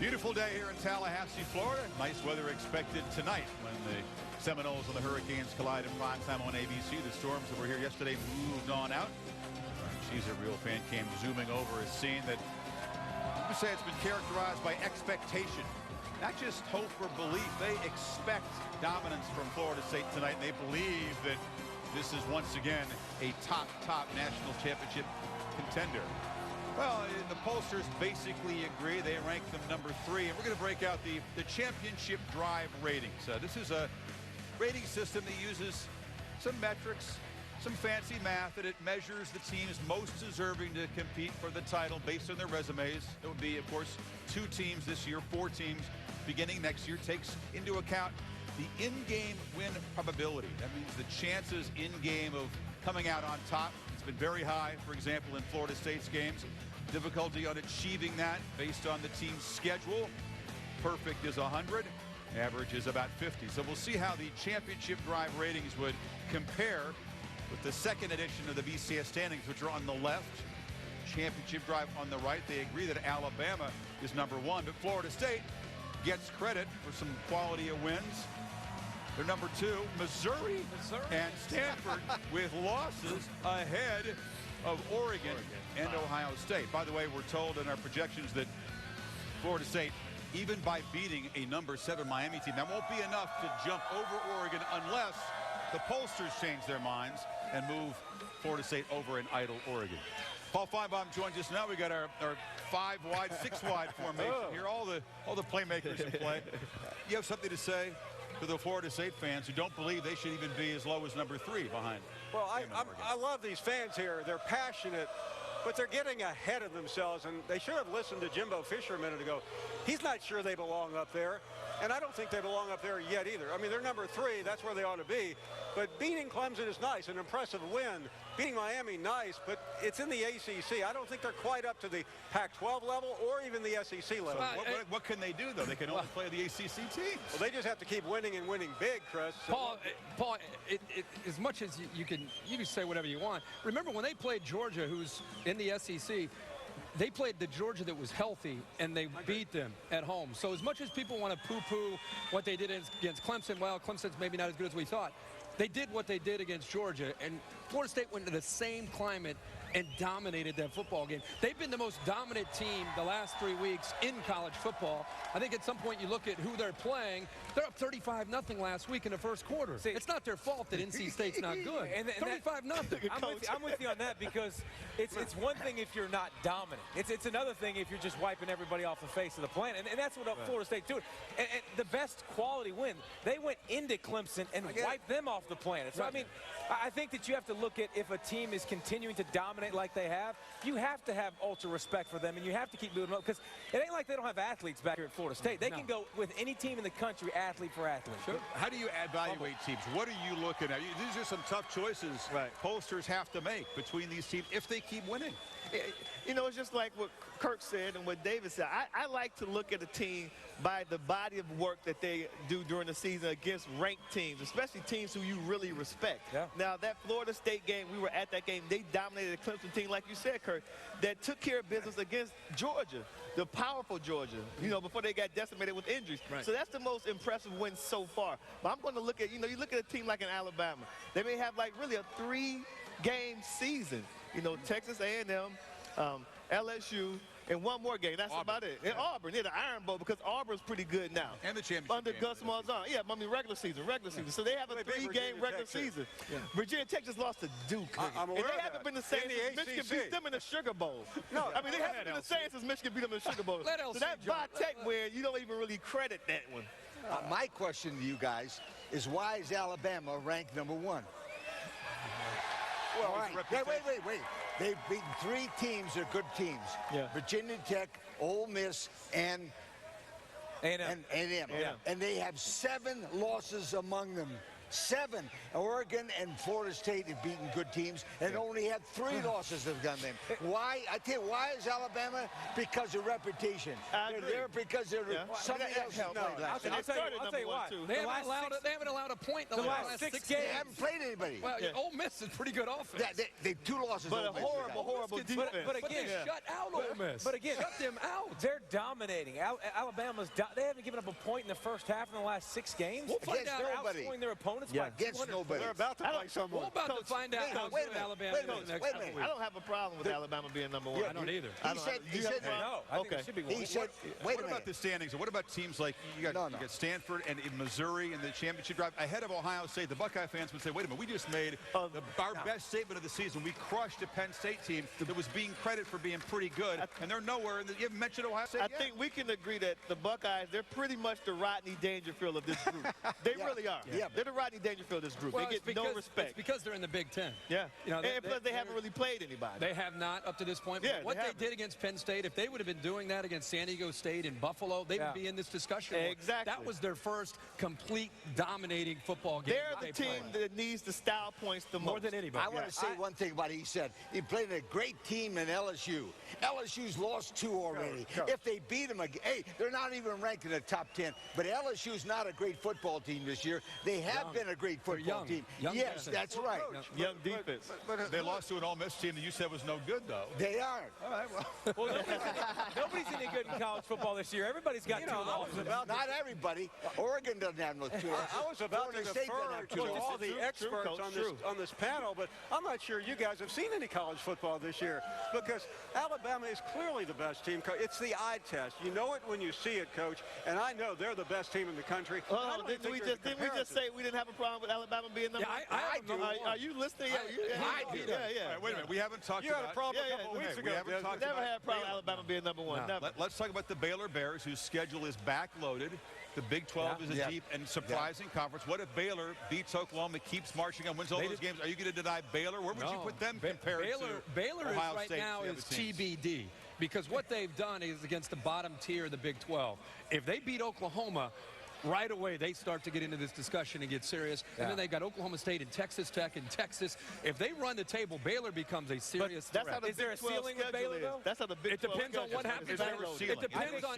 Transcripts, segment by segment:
Beautiful day here in Tallahassee, Florida. Nice weather expected tonight when the Seminoles and the Hurricanes collide in prime time on ABC. The storms that were here yesterday moved on out. She's a real fan cam zooming over a scene that you could say it's been characterized by expectation. Not just hope or belief. They expect dominance from Florida State tonight. They believe that this is once again a top national championship contender. Well, the pollsters basically agree. They rank them number 3. And we're going to break out the championship drive ratings. This is a rating system that uses some metrics, some fancy math, that it measures the teams most deserving to compete for the title based on their resumes. It would be, of course, 2 teams this year, 4 teams beginning next year. Takes into account the in-game win probability. That means the chances in-game of coming out on top. It's been very high, for example, in Florida State's games. Difficulty on achieving that based on the team's schedule. Perfect is 100. Average is about 50. So we'll see how the championship drive ratings would compare with the second edition of the BCS standings, which are on the left. Championship drive on the right. They agree that Alabama is number 1, but Florida State gets credit for some quality of wins. They're number 2. Missouri and Stanford with losses ahead of Oregon and Ohio State. By the way, we're told in our projections that Florida State, even by beating a number 7 Miami team, that won't be enough to jump over Oregon unless the pollsters change their minds and move Florida State over an idle Oregon. Paul Finebaum joins us now. We got our 5-wide, 6-wide formation here. All the playmakers in play. You have something to say to the Florida State fans who don't believe they should even be as low as number 3 behind? Well, I love these fans here. They're passionate, but they're getting ahead of themselves, and they should have listened to Jimbo Fisher a minute ago. He's not sure they belong up there, and I don't think they belong up there yet either. I mean, they're number 3. That's where they ought to be. But beating Clemson is nice, an impressive win. Beating Miami, nice, but it's in the ACC. I don't think they're quite up to the Pac-12 level or even the SEC level. So what can they do, though? They can only play the ACC teams. Well, they just have to keep winning and winning big, Chris. Paul, as much as you can say whatever you want. Remember when they played Georgia, who's in the SEC, they played the Georgia that was healthy, and they beat them at home. So as much as people want to poo-poo what they did against Clemson, well, Clemson's maybe not as good as we thought. They did what they did against Georgia, and Florida State went into the same climate and dominated that football game. They've been the most dominant team the last 3 weeks in college football. I think at some point you look at who they're playing. They're up 35-0 last week in the first quarter. See, it's not their fault that NC State's not good. 35-0. I'm with you on that, because it's one thing if you're not dominant. It's another thing if you're just wiping everybody off the face of the planet. And that's what Florida State did. And the best quality win, they went into Clemson and wiped them off the planet. So, I mean, I think that you have to look at if a team is continuing to dominate like they have, you have to have ultra respect for them, and you have to keep moving them up, because it ain't like they don't have athletes back here at Florida State. They can go with any team in the country, athlete for athlete. Sure. How do you evaluate teams? What are you looking at? These are some tough choices pollsters have to make between these teams if they keep winning. You know, it's just like what Kirk said and what David said. I like to look at a team by the body of work that they do during the season against ranked teams, especially teams who you really respect. Yeah. Now, that Florida State game, we were at that game. They dominated the Clemson team, like you said, Kirk, that took care of business against Georgia, the powerful Georgia, you know, before they got decimated with injuries. So that's the most impressive win so far. But I'm going to look at, you know, you look at a team like in Alabama. They may have, like, really a 3-game season. You know, Texas A&M, LSU, and one more game. That's about it. And Auburn, the Iron Bowl, because Auburn's pretty good now. And the championship under Gus Malzahn. Yeah, I mean regular season. So they have a 3-game regular season. Virginia Tech just lost to Duke. And they haven't been the same since Michigan beat them in the Sugar Bowl. No, I mean they haven't been the same since Michigan beat them in the Sugar Bowl. So that Vi-Tech win, you don't even really credit that one. My question to you guys is, why is Alabama ranked number 1? Well, wait. They've beaten 3 teams that are good teams. Virginia Tech, Ole Miss, and A&M. And they have 7 losses among them 7. Oregon and Florida State have beaten good teams and only had 3 losses have done them. Why? I tell you, why is Alabama? Because of reputation. They're there because they're somebody else helped play last year. I'll tell you why. They haven't allowed a point in the last 6 games. They haven't played anybody. Well, Ole Miss is pretty good offense. They 2 losses. But a horrible defense. But again, shut out Ole Miss. But again, shut them out. They're dominating. They haven't given up a point in the first half in the last 6 games. We'll find out. Outscoring their opponents. Against nobody. They're about to play someone. We're about to find out how good Alabama is next Wait a minute. I don't have a problem with Alabama being number 1. I don't either. He said no. I think it should be one. He said, What about the standings? And what about teams like you got Stanford and in Missouri in the championship drive ahead of Ohio State? The Buckeye fans would say, wait a minute, we just made our best statement of the season. We crushed a Penn State team that was being credited for being pretty good, and they're nowhere. And you haven't mentioned Ohio State I yet. think we can agree that the Buckeyes, they're pretty much the Rodney Dangerfield of this group. They really are. Yeah. They're the Rodney Dangerfield of this group. Well, they get no respect. It's because they're in the Big Ten. Yeah. You know, and plus, they haven't really played anybody. They have not up to this point. Yeah, But what they did against Penn State, if they would have been doing that against San Diego State and Buffalo, they would be in this discussion. Exactly. That was their first complete dominating football game. They're the team that needs the style points the most. More than anybody. I want to say one thing about it. He said he played a great team in LSU. LSU's lost 2 already. If they beat them again, hey, they're not even ranked in the top 10. But LSU's not a great football team this year. They have been a great football team. Young yes, defense. that's right. Young defense. But they lost to an Ole Miss team that you said was no good, though. They are. All right, well. Nobody's any good in college football this year. Everybody's got 2 losses. Not everybody. Oregon doesn't have no 2 losses. I was about to Florida State doesn't defer have 2 to losses. all the experts on this panel, but I'm not sure you guys have seen any college football this year because Alabama is clearly the best team. It's the eye test. You know it when you see it, Coach, and I know they're the best team in the country. Didn't we just say we didn't have a problem with Alabama being number 1? I do. Are you listening? I do. Yeah. All right, wait a minute. We haven't talked You about had a problem a couple of weeks ago. We haven't talked Never about had a problem with Baylor. Alabama being number 1. Never. Let's talk about the Baylor Bears, whose schedule is backloaded. The Big 12 is a deep and surprising conference. What if Baylor beats Oklahoma, keeps marching on, wins all those games? Are you going to deny Baylor? Where would you put them compared to Baylor Ohio is right State, now the other is teams? TBD because what they've done is against the bottom tier of the Big 12. If they beat Oklahoma, right away they start to get into this discussion and get serious. And then they got Oklahoma State and Texas Tech and Texas. If they run the table, Baylor becomes a serious threat. Is there a ceiling with Baylor, though? That's how the Big 12 It depends on what happens. It depends on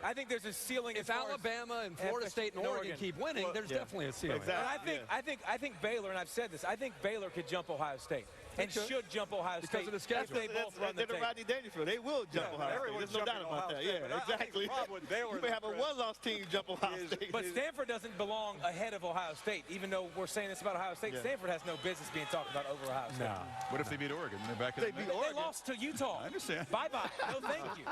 I think there's a ceiling. if Alabama and Florida State and Oregon keep winning, there's definitely a ceiling. Exactly. I think Baylor, and I've said this, I think Baylor could jump Ohio State. And should jump Ohio Because State of the schedule. if they both run the They're the table. Rodney Dangerfield. They will jump Ohio State. everyone's There's no doubt jumping about Ohio that. State, Yeah, but I think the exactly. problem with Baylor, You may have a one-loss team jump Ohio State. But Stanford doesn't belong ahead of Ohio State, even though we're saying this about Ohio State. Stanford has no business being talked about over Ohio State. What if they beat Oregon? They're back in the mix. They lost to Utah. I understand. Bye-bye. No, thank you.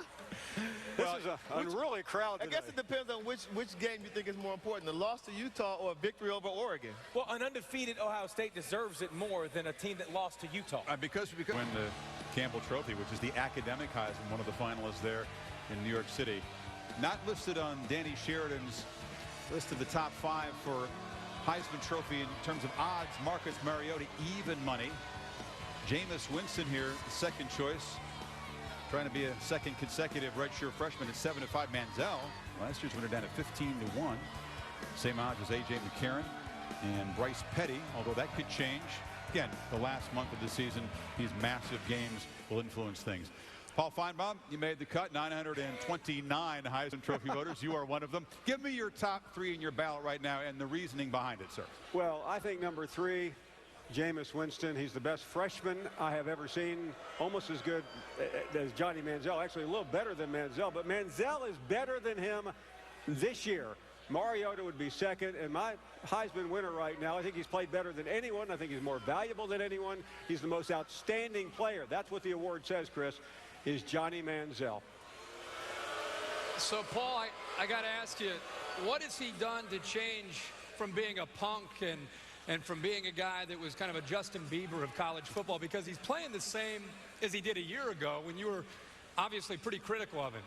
This is a unruly crowd I today. guess it depends on which game you think is more important, the loss to Utah or a victory over Oregon. Well, an undefeated Ohio State deserves it more than a team that lost to Utah. Because when the Campbell Trophy, which is the academic Heisman, one of the finalists there in New York City, not listed on Danny Sheridan's list of the top 5 for Heisman Trophy in terms of odds. Marcus Mariota, even money. Jameis Winston here, the second choice, trying to be a second consecutive redshirt freshman at 7-5. Manziel, last year's winner, down at 15-1. Same odds as A.J. McCarron and Bryce Petty, although that could change. Again, the last month of the season, these massive games will influence things. Paul Finebaum, you made the cut. 929 Heisman Trophy voters. You are one of them. Give me your top 3 in your ballot right now and the reasoning behind it, sir. Well, I think number 3, Jameis Winston. He's the best freshman I have ever seen. Almost as good as Johnny Manziel. Actually, a little better than Manziel. But Manziel is better than him this year. Mariota would be second, and my Heisman winner right now, I think he's played better than anyone. I think he's more valuable than anyone. He's the most outstanding player. That's what the award says, Chris, is Johnny Manziel. So, Paul, I got to ask you, what has he done to change from being a punk and from being a guy that was kind of a Justin Bieber of college football? Because he's playing the same as he did a year ago when you were obviously pretty critical of him.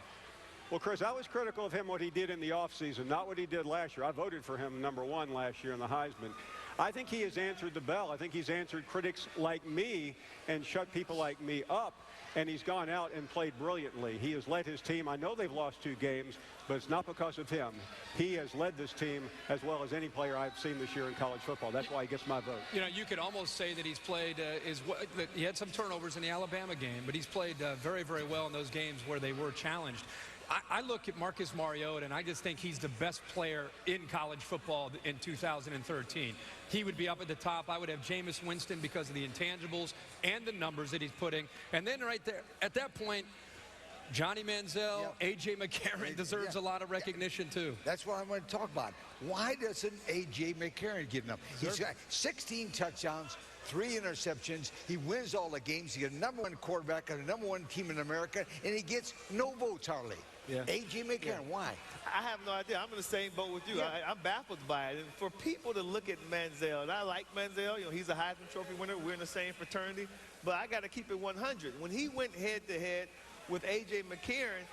Well, Chris, I was critical of him, what he did in the offseason, not what he did last year. I voted for him number 1 last year in the Heisman. I think he has answered the bell. I think he's answered critics like me and shut people like me up. And he's gone out and played brilliantly. He has led his team. I know they've lost 2 games, but it's not because of him. He has led this team as well as any player I've seen this year in college football. That's why he gets my vote. You know, you could almost say that he's played, he had some turnovers in the Alabama game, but he's played very, very well in those games where they were challenged. I look at Marcus Mariota, and I just think he's the best player in college football in 2013. He would be up at the top. I would have Jameis Winston because of the intangibles and the numbers that he's putting. And then right there, at that point, Johnny Manziel, A.J. McCarron deserves a lot of recognition, too. That's what I want to talk about. Why doesn't A.J. McCarron get enough? He's got 16 touchdowns, 3 interceptions. He wins all the games. He's a #1 quarterback on the #1 team in America, and he gets no votes hardly. A.J. McCarron, why? I have no idea. I'm in the same boat with you. I'm baffled by it. And for people to look at Manziel, and I like Manziel. You know, he's a Heisman Trophy winner. We're in the same fraternity. But I got to keep it 100. When he went head-to-head with A.J. McCarron,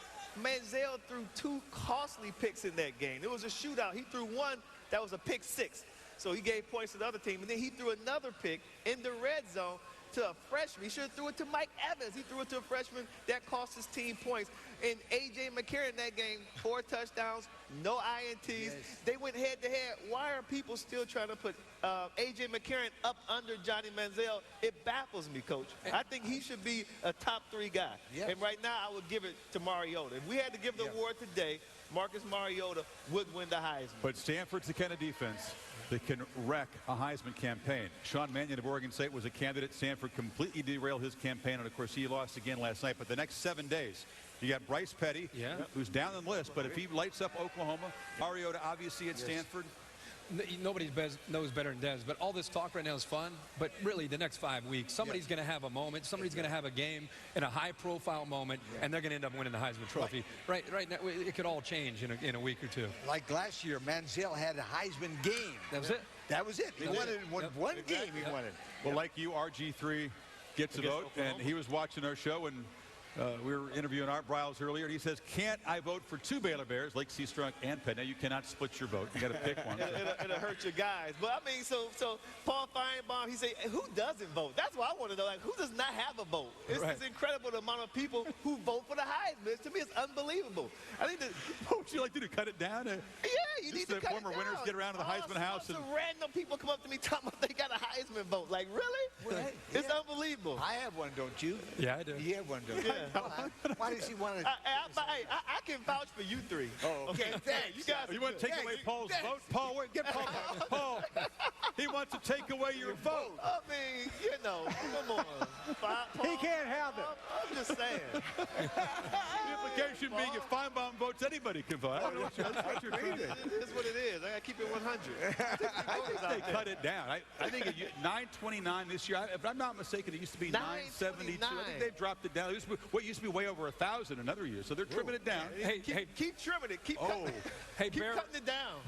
Manziel threw 2 costly picks in that game. It was a shootout. He threw one that was a pick 6. So he gave points to the other team. And then he threw another pick in the red zone to a freshman. He should have threw it to Mike Evans. He threw it to a freshman. That cost his team points. And A.J. McCarron in that game, 4 touchdowns, no INTs. They went head-to-head. Why are people still trying to put A.J. McCarron up under Johnny Manziel? It baffles me, Coach. I think he should be a top 3 guy. And right now, I would give it to Mariota. If we had to give the award today, Marcus Mariota would win the Heisman. But Stanford's the kind of defense that can wreck a Heisman campaign. Sean Mannion of Oregon State was a candidate. Stanford completely derailed his campaign, and of course he lost again last night. But the next 7 days, you got Bryce Petty, who's down the list, but if he lights up Oklahoma, Mariota obviously at Stanford. Nobody knows better than Des, but all this talk right now is fun. But really, the next 5 weeks, somebody's going to have a moment. Somebody's going to have a game in a high-profile moment, and they're going to end up winning the Heisman Trophy. Right now, it could all change in a week or 2. Like last year, Manziel had a Heisman game. That was it. That was it. He won it in one game. He won it. Well, like you, RG3 gets a vote, and he was watching our show, and we were interviewing Art Briles earlier, and he says, can't I vote for 2 Baylor Bears, Lake C. Strunk and Penn? Now, you cannot split your vote. You got to pick one. It'll hurt your guys. But, I mean, so Paul Finebaum, he said, who doesn't vote? That's what I want to know. Like, who does not have a vote? It's incredible the amount of people who vote for the Heisman. To me, it's unbelievable. I think that. What would you like to do, cut it down? You need to cut former it down. winners get around to the Heisman house. Some random people come up to me talking about they got a Heisman vote. Like, really? It's unbelievable. I have one, don't you? Yeah, I do. You have one, don't you? Why does he want to? I can vouch for you 3. Oh, okay. Thanks. You guys. You want to take away Paul's vote? Paul, wait, get Paul back. Paul, he wants to take away your vote. I mean, you know, come on. Paul, He can't have it. I'm just saying. The implication being if Finebaum votes, anybody can vote. I don't know what you're trying to. It is what it is. I got to keep it 100. I think they cut it down. I think 929 this year. If I'm not mistaken, it used to be 972. I think they've dropped it down. What used to be way over 1,000 another year. So they're trimming it down. Keep trimming it. Keep cutting it. Hey, Keep cutting it down.